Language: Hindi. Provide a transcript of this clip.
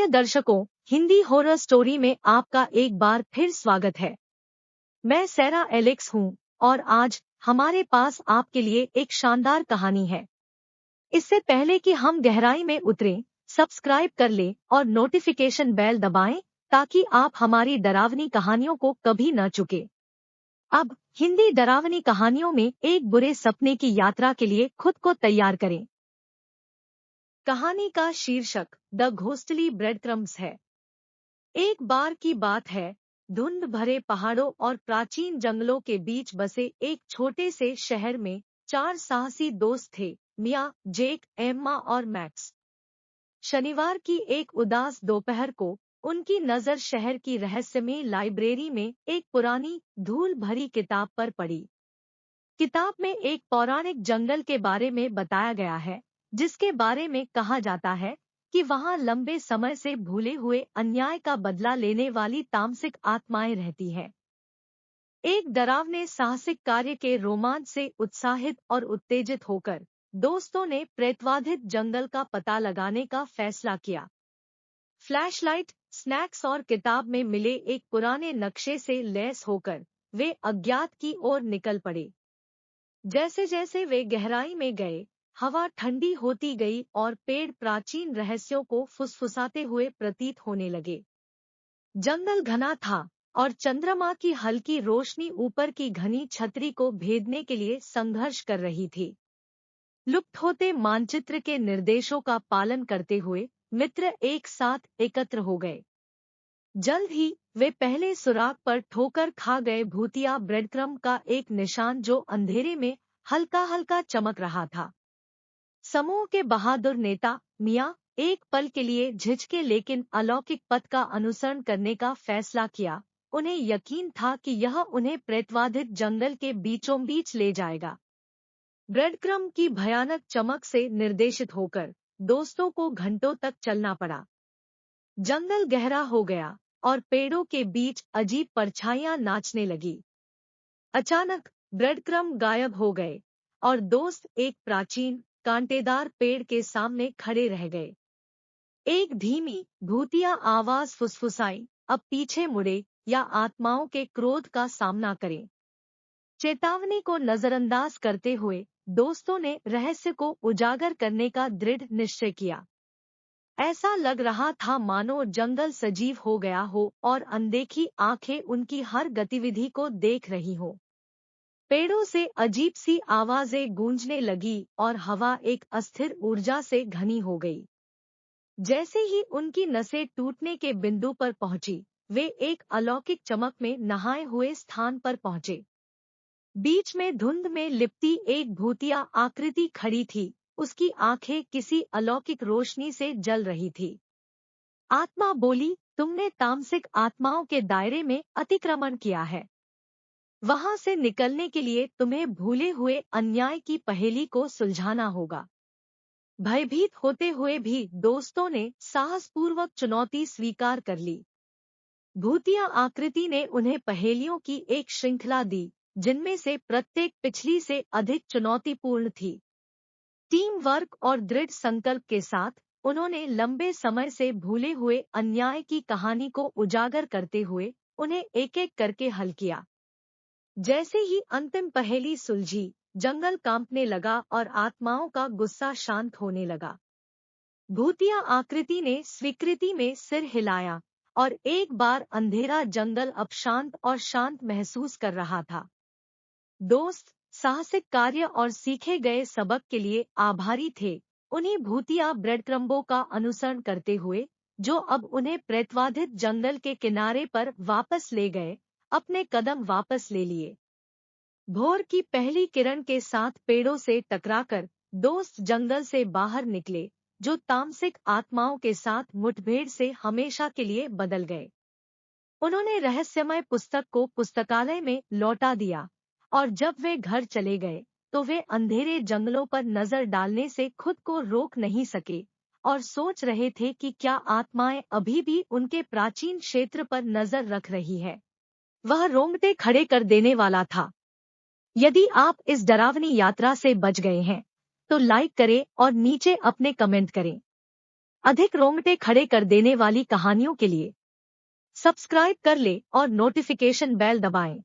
प्रिय दर्शकों, हिंदी हॉरर स्टोरी में आपका एक बार फिर स्वागत है। मैं सैरा एलेक्स हूँ और आज हमारे पास आपके लिए एक शानदार कहानी है। इससे पहले कि हम गहराई में उतरें, सब्सक्राइब कर लें और नोटिफिकेशन बेल दबाएं ताकि आप हमारी डरावनी कहानियों को कभी न चुके। अब हिंदी डरावनी कहानियों में एक बुरे सपने की यात्रा के लिए खुद को तैयार करें। कहानी का शीर्षक द घोस्टली ब्रेड क्रम्स है। एक बार की बात है, धुंध भरे पहाड़ों और प्राचीन जंगलों के बीच बसे एक छोटे से शहर में 4 साहसी दोस्त थे, मिया, जेक, एम्मा और मैक्स। शनिवार की एक उदास दोपहर को उनकी नजर शहर की रहस्यमय लाइब्रेरी में एक पुरानी धूल भरी किताब पर पड़ी। किताब में एक पौराणिक जंगल के बारे में बताया गया है, जिसके बारे में कहा जाता है कि वहां लंबे समय से भूले हुए अन्याय का बदला लेने वाली तामसिक आत्माएं रहती हैं। एक डरावने साहसिक कार्य के रोमांच से उत्साहित और उत्तेजित होकर दोस्तों ने प्रेतवाधित जंगल का पता लगाने का फैसला किया। फ्लैशलाइट, स्नैक्स और किताब में मिले एक पुराने नक्शे से लैस होकर वे अज्ञात की ओर निकल पड़े। जैसे जैसे वे गहराई में गए, हवा ठंडी होती गई और पेड़ प्राचीन रहस्यों को फुसफुसाते हुए प्रतीत होने लगे। जंगल घना था और चंद्रमा की हल्की रोशनी ऊपर की घनी छतरी को भेदने के लिए संघर्ष कर रही थी। लुप्त होते मानचित्र के निर्देशों का पालन करते हुए मित्र एक साथ एकत्र हो गए। जल्द ही वे पहले सुराग पर ठोकर खा गए भूतिया ब्रेडक्रम का एक निशान जो अंधेरे में हल्का हल्का चमक रहा था। समूह के बहादुर नेता मिया एक पल के लिए झिझके लेकिन अलौकिक पथ का अनुसरण करने का फैसला किया। उन्हें यकीन था कि यह उन्हें प्रेतवाधित जंगल के बीचों बीच ले जाएगा। ब्रेडक्रम की भयानक चमक से निर्देशित होकर दोस्तों को घंटों तक चलना पड़ा। जंगल गहरा हो गया और पेड़ों के बीच अजीब परछाइयां नाचने लगी। अचानक ब्रेडक्रम गायब हो गए और दोस्त एक प्राचीन कांटेदार पेड़ के सामने खड़े रह गए। एक धीमी भूतिया आवाज फुसफुसाई, अब पीछे मुड़े या आत्माओं के क्रोध का सामना करें। चेतावनी को नजरअंदाज करते हुए दोस्तों ने रहस्य को उजागर करने का दृढ़ निश्चय किया। ऐसा लग रहा था मानो जंगल सजीव हो गया हो और अनदेखी आंखें उनकी हर गतिविधि को देख रही हो। पेड़ों से अजीब सी आवाजें गूंजने लगी और हवा एक अस्थिर ऊर्जा से घनी हो गई। जैसे ही उनकी नसें टूटने के बिंदु पर पहुंची, वे एक अलौकिक चमक में नहाए हुए स्थान पर पहुंचे। बीच में धुंध में लिपटी एक भूतिया आकृति खड़ी थी, उसकी आंखें किसी अलौकिक रोशनी से जल रही थी। आत्मा बोली, तुमने तामसिक आत्माओं के दायरे में अतिक्रमण किया है। वहां से निकलने के लिए तुम्हें भूले हुए अन्याय की पहेली को सुलझाना होगा। भयभीत होते हुए भी दोस्तों ने साहसपूर्वक चुनौती स्वीकार कर ली। भूतिया आकृति ने उन्हें पहेलियों की एक श्रृंखला दी, जिनमें से प्रत्येक पिछली से अधिक चुनौतीपूर्ण थी। टीम वर्क और दृढ़ संकल्प के साथ उन्होंने लंबे समय से भूले हुए अन्याय की कहानी को उजागर करते हुए उन्हें एक एक करके हल किया। जैसे ही अंतिम पहेली सुलझी, जंगल कांपने लगा और आत्माओं का गुस्सा शांत होने लगा। भूतिया आकृति ने स्वीकृति में सिर हिलाया और एक बार अंधेरा जंगल अब शांत और शांत महसूस कर रहा था। दोस्त साहसिक कार्य और सीखे गए सबक के लिए आभारी थे, उन्हीं भूतिया ब्रेडक्रम्बों का अनुसरण करते हुए जो अब उन्हें प्रेतवाधित जंगल के किनारे पर वापस ले गए। अपने कदम वापस ले लिए। भोर की पहली किरण के साथ पेड़ों से टकराकर दोस्त जंगल से बाहर निकले, जो तामसिक आत्माओं के साथ मुठभेड़ से हमेशा के लिए बदल गए। उन्होंने रहस्यमय पुस्तक को पुस्तकालय में लौटा दिया और जब वे घर चले गए तो वे अंधेरे जंगलों पर नजर डालने से खुद को रोक नहीं सके और सोच रहे थे कि क्या आत्माएं अभी भी उनके प्राचीन क्षेत्र पर नजर रख रही है। वह रोंगटे खड़े कर देने वाला था। यदि आप इस डरावनी यात्रा से बच गए हैं तो लाइक करें और नीचे अपने कमेंट करें। अधिक रोंगटे खड़े कर देने वाली कहानियों के लिए सब्सक्राइब कर ले और नोटिफिकेशन बेल दबाएं।